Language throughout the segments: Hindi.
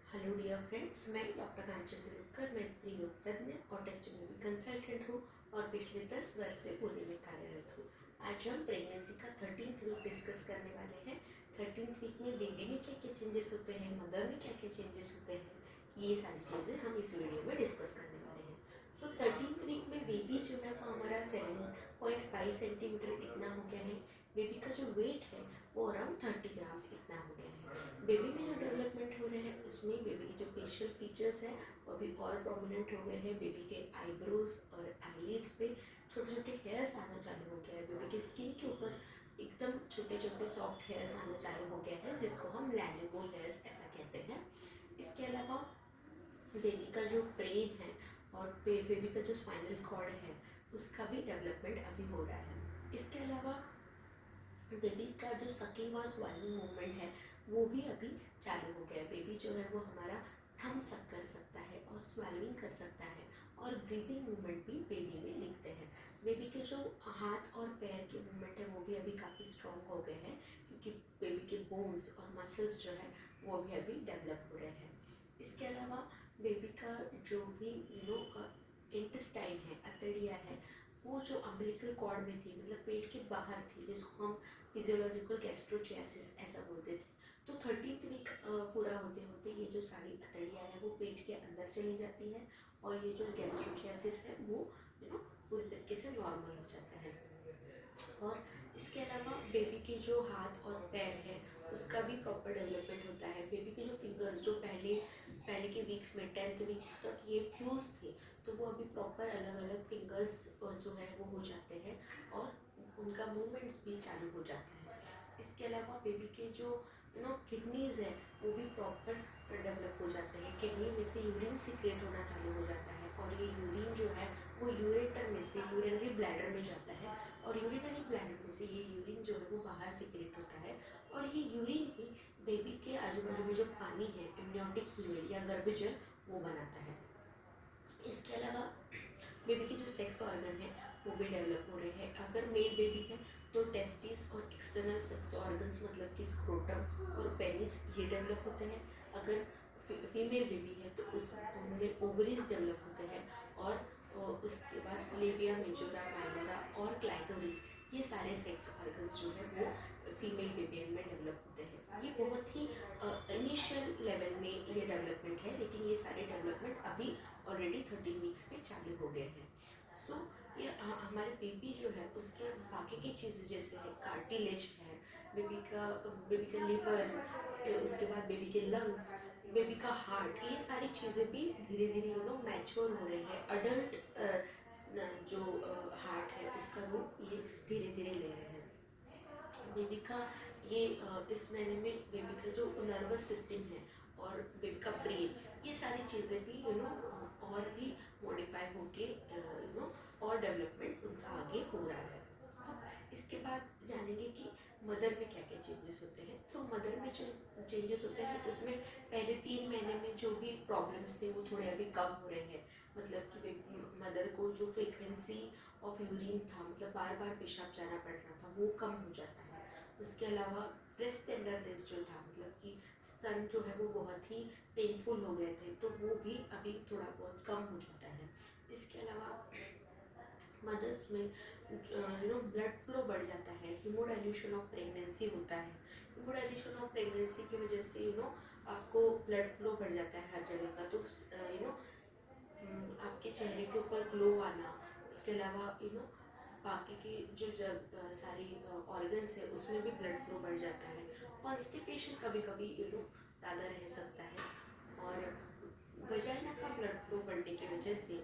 हेलो डियर फ्रेंड्स, मैं डॉक्टर कांचन गुरुकर, मैं स्त्री रोग तज्ञ और टेस्ट बेबी कंसल्टेंट हूँ और पिछले 10 वर्ष से पुणे में कार्यरत हूँ। आज हम प्रेगनेंसी का 13th वीक डिस्कस करने वाले हैं। 13th वीक में बेबी में क्या क्या चेंजेस होते हैं, मदर में क्या क्या चेंजेस होते हैं, ये सारी चीज़ें हम इस वीडियो में डिस्कस करने वाले हैं। सो 13th वीक में बेबी जो है वो हमारा 7.5 सेंटीमीटर इतना हो गया है। बेबी का जो वेट है वो अराउंड 30 ग्राम्स इतना हो गया है। बेबी में जो डेवलपमेंट हो रहे हैं उसमें बेबी के जो फेशियल फीचर्स हैं वो अभी और प्रोमिनेंट हो गए हैं। बेबी के आईब्रोज और आईलिड्स पे छोटे छोटे हेयर्स आना चालू हो गया है। बेबी के स्किन के ऊपर एकदम छोटे छोटे सॉफ्ट हेयर्स आना चालू हो गया है, जिसको हम लैलिगो हेयर्स ऐसा कहते हैं। इसके अलावा बेबी का जो ब्रेन है और बेबी का जो स्पाइनल कॉर्ड है उसका भी डेवलपमेंट अभी हो रहा है। इसके अलावा बेबी का जो सकिंग और स्वेलिंग मूवमेंट है वो भी अभी चालू हो गया है। बेबी जो है वो हमारा थम सक कर सकता है और स्वेलिंग कर सकता है और ब्रीदिंग मूवमेंट भी बेबी में दिखते हैं। बेबी के जो हाथ और पैर के मूवमेंट है वो भी अभी काफ़ी स्ट्रॉन्ग हो गए हैं, क्योंकि बेबी के बोन्स और मसल्स जो है वो भी अभी डेवलप हो रहे हैं। इसके अलावा बेबी का जो भी इंटेस्टाइन है, अतड़िया है, वो जो अम्बिलिकल कॉर्ड में थी, मतलब पेट के बाहर थी, जिसको हम फिजियोलॉजिकल गैस्ट्रोचियासिस ऐसा बोलते थे। तो 13th वीक पूरा होते होते ये जो सारी अतड़ियाँ है वो पेट के अंदर चली जाती है और ये जो गैस्ट्रोचियासिस है वो पूरी तरीके से नॉर्मल हो जाता है। और इसके अलावा बेबी के जो हाथ और पैर है उसका भी प्रॉपर डेवलपमेंट होता है। बेबी के जो फिंगर्स जो पहले पहले के वीक्स में 10th वीक तक ये फ्यूज थे, तो वो अभी प्रॉपर अलग अलग फिंगर्स जो है वो हो जाते हैं और उनका मूवमेंट्स भी चालू हो जाता है। इसके अलावा बेबी के जो किडनीज़ है वो भी प्रॉपर डेवलप हो जाते हैं। किडनी में से यूरिन सीक्रेट होना चालू हो जाता है और ये यूरिन जो है वो यूरेटर में से यूरिनरी ब्लैडर में जाता है और यूरिनरी ब्लैडर में से ये यूरिन जो है वो बाहर सीक्रेट होता है और ये यूरिन ही बेबी के आजू बाजू में जो पानी है, एमनियोटिक फ्लूइड या गर्भजल, वो बनाता है। इसके अलावा बेबी के जो सेक्स ऑर्गन है वो भी डेवलप हो रहे हैं। अगर मेल बेबी है तो टेस्टिस और एक्सटर्नल सेक्स ऑर्गन्स मतलब कि स्क्रोटम और पेनिस ये डेवलप होते हैं। अगर फीमेल बेबी है तो उनमें ओवरीज डेवलप होते हैं और उसके बाद लेबिया मेजोरा, माइनोरा और क्लाइटोरिस, ये सारे सेक्स ऑर्गन्स जो है वो फीमेल बेबी में डेवलप होते हैं। ये बहुत ही इनिशियल लेवल में ये डेवलपमेंट है, लेकिन ये सारे डेवलपमेंट अभी ऑलरेडी 13 वीक्स में चालू हो गए हैं। सो ये हमारे बेबी जो है उसके बाकी की चीज़ें जैसे है कार्टिलेज है, बेबी का लिवर, उसके बाद बेबी के लंग्स, बेबी का हार्ट, ये सारी चीज़ें भी धीरे धीरे मैच्योर हो रहे हैं। अडल्ट जो हार्ट है उसका रूप ये धीरे धीरे ले रहे हैं। बेबी का ये इस महीने में बेबी का जो नर्वस सिस्टम है और बेबी का ब्रेन, ये सारी चीज़ें भी और भी मॉडिफाई होके और डेवलपमेंट उनका आगे हो रहा है। अब इसके बाद जानेंगे कि मदर में क्या क्या चेंजेस होते हैं। तो मदर में जो चेंजेस होते हैं उसमें पहले 3 महीने में जो भी प्रॉब्लम्स थे वो थोड़े अभी कम हो रहे हैं। मतलब कि मदर को जो फ्रिक्वेंसी ऑफ यूरिन था, मतलब बार बार पेशाब जाना पड़ रहा था, वो कम हो जाता है। उसके अलावा ब्रेस्ट टेंडरनेस जो था, मतलब कि स्तन जो है वो बहुत ही पेनफुल हो गए थे, तो वो भी अभी थोड़ा बहुत कम हो जाता है। इसके अलावा मदर्स में ब्लड फ्लो बढ़ जाता है। हीमोडाइल्यूशन ऑफ प्रेगनेंसी होता है। हीमोडाइल्यूशन ऑफ प्रेगनेंसी की वजह से आपको ब्लड फ्लो बढ़ जाता है हर जगह का, तो आपके चेहरे के ऊपर ग्लो आना, इसके अलावा बाकी की जो सारी ऑर्गन्स है उसमें भी ब्लड फ्लो बढ़ जाता है। कॉन्स्टिपेशन कभी कभी ज़्यादा रह सकता है और वजाइना का ब्लड फ्लो बढ़ने की वजह से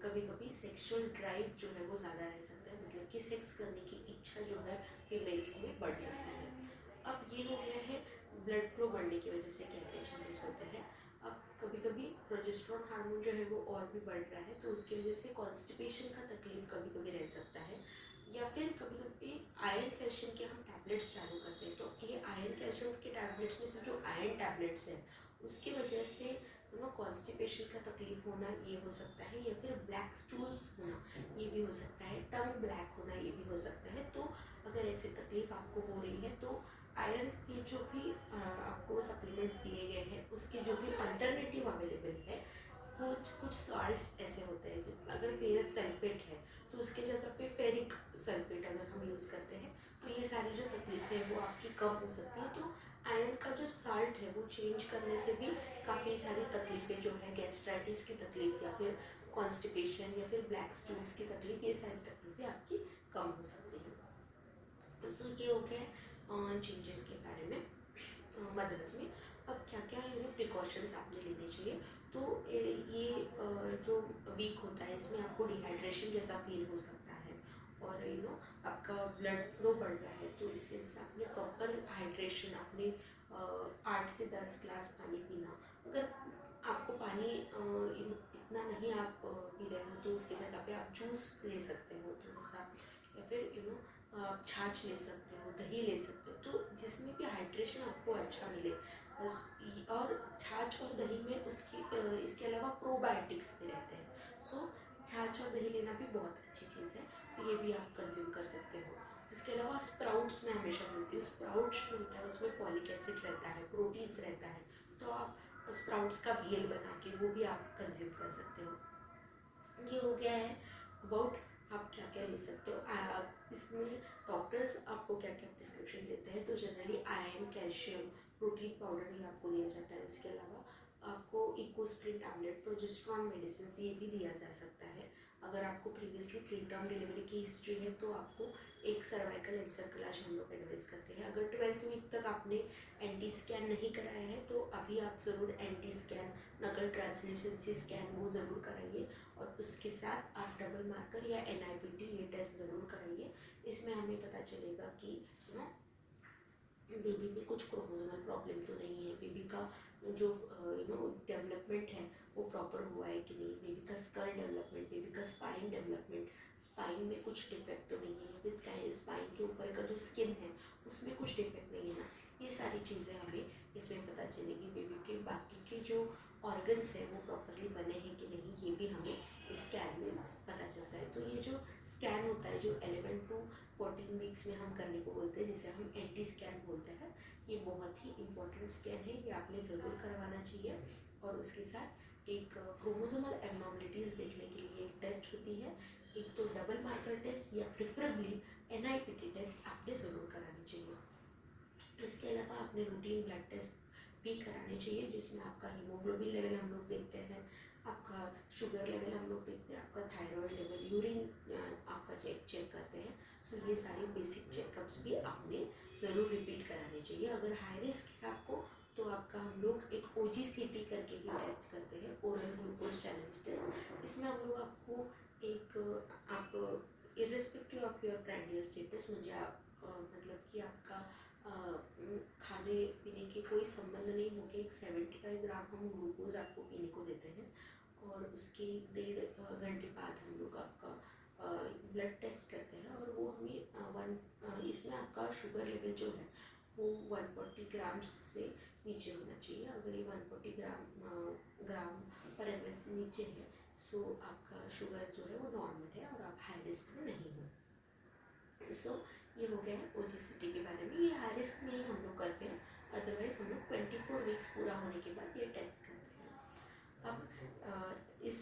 कभी कभी सेक्सुअल ड्राइव जो है वो ज़्यादा रह सकता है, मतलब कि सेक्स करने की इच्छा जो है फीमेल्स में बढ़ सकती है। अब ये हो गया है ब्लड फ्लो बढ़ने की वजह से क्या क्या चेंजेस होते हैं। अब कभी कभी प्रोजेस्टेरोन हार्मोन जो है वो और भी बढ़ रहा है, तो उसकी वजह से कॉन्स्टिपेशन का तकलीफ कभी कभी रह सकता है। या फिर कभी कभी आयरन कैल्शियम के हम टैबलेट्स चालू करते हैं, तो ये आयरन कैल्शियम के टैबलेट्स में से जो आयरन टैबलेट्स हैं उसकी वजह से कॉन्स्टिपेशन का तकलीफ होना ये हो सकता है, या फिर ब्लैक स्टूल्स होना ये भी हो सकता है, टंग ब्लैक होना ये भी हो सकता है। तो अगर ऐसी तकलीफ आपको हो रही है तो आयरन के जो भी आपको सप्लीमेंट्स दिए गए हैं उसके जो भी अल्टरनेटिव अवेलेबल है, कुछ कुछ साल्ट्स ऐसे होते हैं अगर फेरस सल्फेट है तो उसके जगह पे फेरिक सल्फेट अगर हम यूज़ करते हैं तो ये सारी जो तकलीफ़ें हैं वो आपकी कम हो सकती है। तो आयरन का जो साल्ट है वो चेंज करने से भी काफ़ी सारी तकलीफ़ें जो है गैस्ट्राइटिस की तकलीफ़ या फिर कॉन्स्टिपेशन या फिर ब्लैक स्टूल्स की तकलीफ, ये सारी तकलीफ़ें आपकी कम हो सकती हैं। तो ये हो गया चेंजेस के बारे में मदर्स में। अब क्या क्या प्रिकॉशंस आपने लेने चाहिए। तो ये जो वीक होता है इसमें आपको डिहाइड्रेशन जैसा फील हो सकता है और आपका ब्लड फ्लो बढ़ रहा है, तो इसके जैसे आपने प्रॉपर हाइड्रेशन आपने 8 से 10 ग्लास पानी पीना। अगर आपको पानी इतना नहीं आप पी रहे हो तो उसकी जगह पे आप जूस ले सकते हो थोड़ा सा, या फिर आप छाछ ले सकते हो, दही ले सकते हो, तो जिसमें भी हाइड्रेशन आपको अच्छा मिले। और छाछ और दही में उसकी इसके अलावा प्रोबायोटिक्स भी रहते हैं। सो छाछ और दही लेना भी बहुत अच्छी चीज़ है, तो ये भी आप कंज्यूम कर सकते हो। इसके अलावा स्प्राउट्स में हमेशा बोलती हूँ, स्प्राउट्स जो होता है उसमें फॉलिक एसिड रहता है, प्रोटीन्स रहता है, तो आप स्प्राउट्स का भेल बना के वो भी आप कंज्यूम कर सकते हो। ये हो गया है अबाउट आप क्या क्या ले सकते हो। इसमें डॉक्टर्स आपको क्या क्या प्रिस्क्रिप्शन देते हैं, तो generally iron, calcium, protein powder भी आपको दिया जाता है। उसके अलावा आपको इकोस्प्रिन टैबलेट, प्रोजेस्ट्रॉन मेडिसिन ये भी दिया जा सकता है। अगर आपको प्रीवियसली प्री टर्म डिलीवरी की हिस्ट्री है तो आपको एक सर्वाइकल एनसेफेलाइटिस हम लोग एडवाइस करते हैं। अगर 12th वीक तक आपने एंटी स्कैन नहीं कराया है तो अभी आप ज़रूर एंटी स्कैन, नकल ट्रांसल्यूसेंसी स्कैन वो ज़रूर कराइए, और उसके साथ आप डबल मार्कर या NIPT ये टेस्ट ज़रूर कराइए। इसमें हमें पता चलेगा कि बेबी में कुछ क्रोमोसोमल प्रॉब्लम तो नहीं है, बेबी का जो डेवलपमेंट है वो प्रॉपर हुआ है कि नहीं, बेबी का स्कल डेवलपमेंट, बेबी का स्पाइन डेवलपमेंट, स्पाइन में कुछ डिफेक्ट तो नहीं है, या फिर स्पाइन के ऊपर का जो स्किन है उसमें कुछ डिफेक्ट नहीं है ना, ये सारी चीज़ें हमें इसमें पता चलेगी। बेबी के बाकी के जो ऑर्गन्स हैं वो प्रॉपरली बने हैं कि नहीं, ये भी हमें इस स्कैन में पता चलता है। तो ये जो स्कैन होता है जो 11 to 14 वीक्स में हम करने को बोलते हैं, जिसे हम एंटी स्कैन बोलते हैं, ये बहुत ही इम्पोर्टेंट स्कैन है, ये आपने ज़रूर करवाना चाहिए। और उसके साथ एक क्रोमोसोमल एबनॉर्मलिटीज़ देखने के लिए एक टेस्ट होती है, एक तो डबल मार्कर टेस्ट या प्रेफरेबली NIPT टेस्ट आपने ज़रूर करानी चाहिए। इसके अलावा आपने रूटीन ब्लड टेस्ट भी कराने चाहिए, जिसमें आपका हीमोग्लोबिन लेवल हम लोग देखते हैं, आपका शुगर लेवल हम लोग देखते हैं, आपका थायराइड लेवल, यूरिन आपका चेक करते हैं। सो ये सारे बेसिक चेकअप्स भी आपने ज़रूर रिपीट कराने चाहिए। अगर हाई रिस्क है आपको तो आपका हम लोग एक OGCT करके भी टेस्ट करते हैं, ओरल ग्लूकोज चैलेंज टेस्ट। इसमें हम लोग आपको एक आप irrespective of your primary status, मुझे आप मतलब कि आपका खाने पीने के कोई संबंध नहीं होके एक 75 ग्राम हम ग्लूकोज आपको पीने को देते हैं, और उसके 1.5 घंटे बाद हम लोग आपका ब्लड टेस्ट करते हैं, और वो हमें इसमें आपका शुगर लेवल जो है वो 140 ग्राम से नीचे होना चाहिए। अगर ये 140 ग्राम पर ml से नीचे है सो आपका शुगर जो है वो नॉर्मल है और आप हाई रिस्क में नहीं हो। सो ये हो गया है OGCT के बारे में, ये हाई रिस्क में ही हम लोग करते हैं, अदरवाइज हम लोग 24 वीक्स पूरा होने के बाद ये टेस्ट करते हैं। अब इस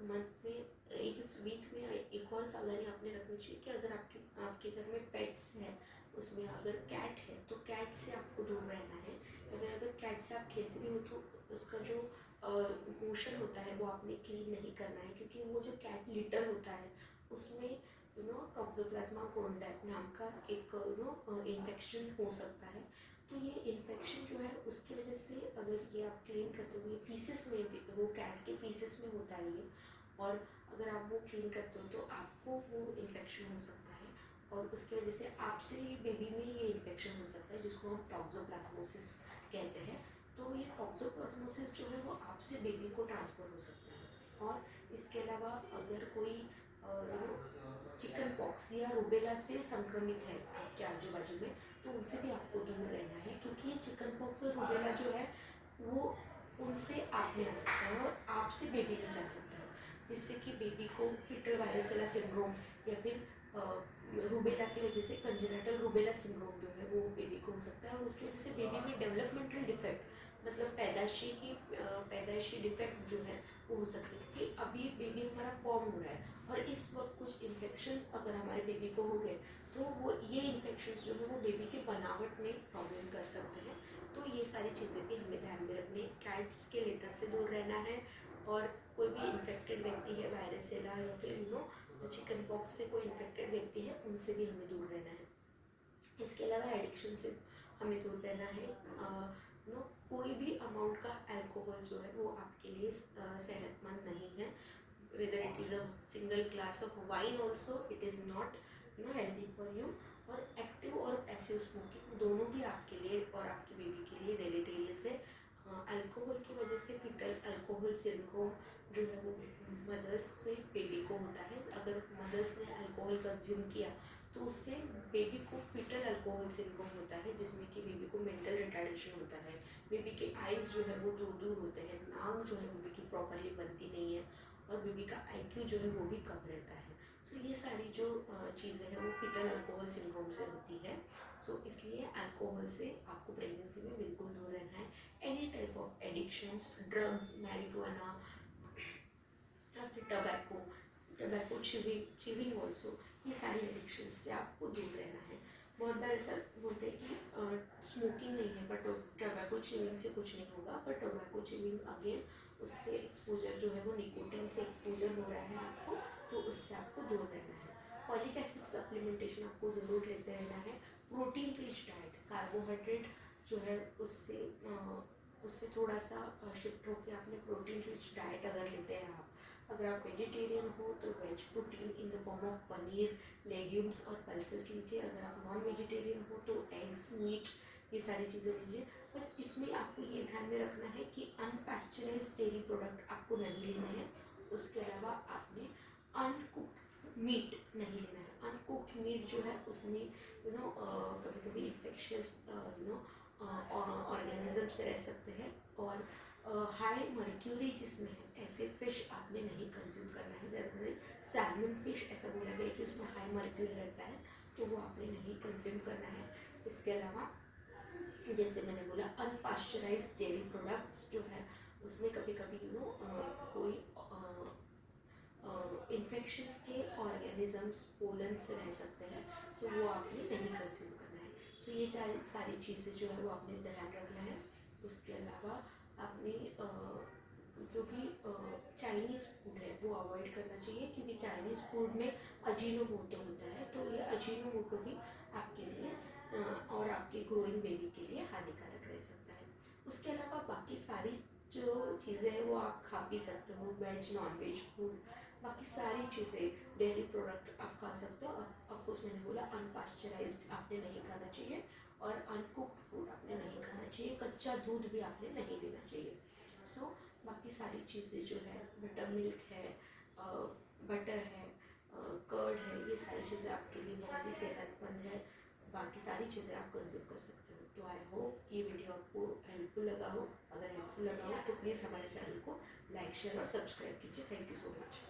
मंथ में इस वीक में एक और सावधानी आपने रखनी चाहिए कि अगर आपके घर में पेट्स हैं, उसमें अगर कैट है तो कैट से आपको दूर रहना है, या फिर अगर कैट से आप खेलते भी हो तो उसका जो मोशन होता है वो आपने क्लीन नहीं करना है, क्योंकि वो जो कैट लिटर होता है उसमें टॉक्सोप्लाज्मा गोंडेट नाम का एक इन्फेक्शन हो सकता है। तो ये इन्फेक्शन जो है उसकी वजह से अगर ये आप क्लीन करते हो, ये फीसेस में भी, वो कैट के फीसेस में होता है ये, और अगर आप वो क्लीन करते हो तो आपको वो इन्फेक्शन हो सकता है, और उसकी वजह से आपसे ही बेबी में ये इन्फेक्शन हो सकता है, जिसको हम टॉक्सोप्लाज्मोसिस कहते हैं। तो ये टॉक्सोप्लाज्मोसिस जो है वो आपसे बेबी को ट्रांसफर हो सकता है। और इसके अलावा अगर कोई चिकन पॉक्स या रूबेला से संक्रमित है आपके आजू बाजू में, तो उनसे भी आपको दूर रहना है, क्योंकि ये चिकन पॉक्स और रूबेला जो है वो उनसे आप में आ सकता है और आपसे बेबी में जा सकता है, जिससे कि बेबी को फिटल वायरसेला सिंड्रोम या फिर रूबेला की वजह से कंजेनिटल रूबेला सिंड्रोम जो है वो बेबी को हो सकता है, और उसकी वजह से बेबी में डेवलपमेंटल डिफेक्ट मतलब पैदाइशी डिफेक्ट जो है वो हो सकती है, क्योंकि अभी बेबी हमारा फॉर्म हो रहा है और इस वक्त कुछ इन्फेक्शंस अगर हमारे बेबी को हो गए तो वो ये इन्फेक्शंस जो है वो बेबी के बनावट में प्रॉब्लम कर सकते हैं। तो ये सारी चीज़ें भी हमें ध्यान में रखनी है। कैट्स के लिटर से दूर रहना है, और कोई भी इन्फेक्टेड व्यक्ति है वायरसेला या फिर चिकन पॉक्स से कोई इन्फेक्टेड व्यक्ति है उनसे भी हमें दूर रहना है। इसके अलावा एडिक्शन से हमें दूर रहना है। कोई भी अमाउंट का अल्कोहल जो है वो आपके लिए सेहतमंद नहीं है। Whether it is a single glass of wine also it is not healthy for you. और एक्टिव और पैसिव स्मोकिंग दोनों भी आपके लिए और आपके बेबी के लिए डेलेटेरियस है। अल्कोहल की वजह से फीटल अल्कोहल सिंड्रोम जो है वो मदर्स से बेबी को होता है। अगर मदर्स ने अल्कोहल कंज्यूम किया तो उससे बेबी को फीटल अल्कोहल सिंड्रोम होता है, जिसमें कि बेबी को मेंटल रिटार्डेशन होता है, बेबी के आइज़ जो है वो दूर दूर होते हैं, नाक जो है बेबी की प्रॉपरली बनती नहीं है, और बेबी का IQ जो है वो भी कम रहता है। सो ये सारी जो चीज़ें हैं वो फीटल अल्कोहल सिंड्रोम से होती है। सो इसलिए अल्कोहल से आपको प्रेगनेंसी में बिल्कुल दूर रहना है। Any type of addictions, drugs, marijuana या फिर टबैको चिविंग ऑल्सो, ये सारी एडिक्शन से आपको दूर रहना है। बहुत बार ऐसा बोलते हैं कि स्मोकिंग नहीं है पर टबैको चिविंग से कुछ नहीं होगा, पर टबैको चिविंग अगेन उससे एक्सपोजर जो है वो निकोटीन से एक्सपोजर हो रहा है आपको, तो उससे आपको दूर रहना है। फॉलिक एसिड सप्लीमेंटेशन आपको ज़रूर लेते रहना है। प्रोटीन रिच डाइट, कार्बोहाइड्रेट जो है उससे थोड़ा सा शिफ्ट होकर आपने प्रोटीन रिच डाइट अगर लेते हैं आप, अगर आप वेजिटेरियन हो तो veg protein in the form of paneer, legumes और पल्सेस लीजिए। अगर आप नॉन वेजिटेरियन हो तो एग्स, मीट, ये सारी चीज़ें लीजिए। बस इसमें आपको ये ध्यान में रखना है कि अनपैस्चराइज डेयरी प्रोडक्ट आपको नहीं लेने हैं। उसके अलावा आपने अनकुक्ड मीट नहीं लेना है। अनकुक्ड मीट जो है उसमें कभी कभी इन्फेक्शियस ऑर्गेनिजम्स रह सकते हैं, और हाई मर्क्यूरी जिसमें है ऐसे फिश आपने नहीं कंज्यूम करना है। जनरली सैल्मन फिश ऐसा बोला गया है कि उसमें हाई मर्क्यूरी रहता है, तो वो आपने नहीं कंज्यूम करना है। इसके अलावा जैसे मैंने बोला अनपास्चराइज डेयरी प्रोडक्ट्स जो है उसमें कभी कभी कोई इन्फेक्शंस के ऑर्गेनिजम्स पोलन्स रह सकते हैं, सो वो आपने नहीं कंज्यूम करना है। तो ये सारी चीज़ें जो है वो आपने ध्यान रखना है। उसके अलावा आपने जो भी चाइनीज़ फूड है वो अवॉइड करना चाहिए, क्योंकि चाइनीज़ फूड में अजीनोमोटो होता है, तो ये अजीनोमोटो भी आपके लिए और आपके ग्रोइंग बेबी के लिए हानिकारक रह सकता है। उसके अलावा बाकी सारी जो चीज़ें हैं वो आप खा पी सकते हो, वेज नॉन वेज फूड, बाकी सारी चीज़ें डेयरी प्रोडक्ट आप खा सकते हो। और ऑफकोर्स मैंने बोला अनपास्चराइज्ड आपने नहीं खाना चाहिए, और अनकुक्ड फूड आपने नहीं खाना चाहिए, कच्चा दूध भी आपने नहीं लेना चाहिए। सो बाकी सारी चीज़ें जो है बटर मिल्क है, बटर है, कर्ड है, ये सारी चीज़ें आपके लिए बहुत ही सेहतमंद है। बाकी सारी चीज़ें आप कंज्यूम कर सकते हो। तो आई होप ये वीडियो आपको हेल्पफुल लगा हो। अगर हेल्पफुल लगा हो तो प्लीज़ हमारे चैनल को लाइक, शेयर और सब्सक्राइब कीजिए। Thank you so much.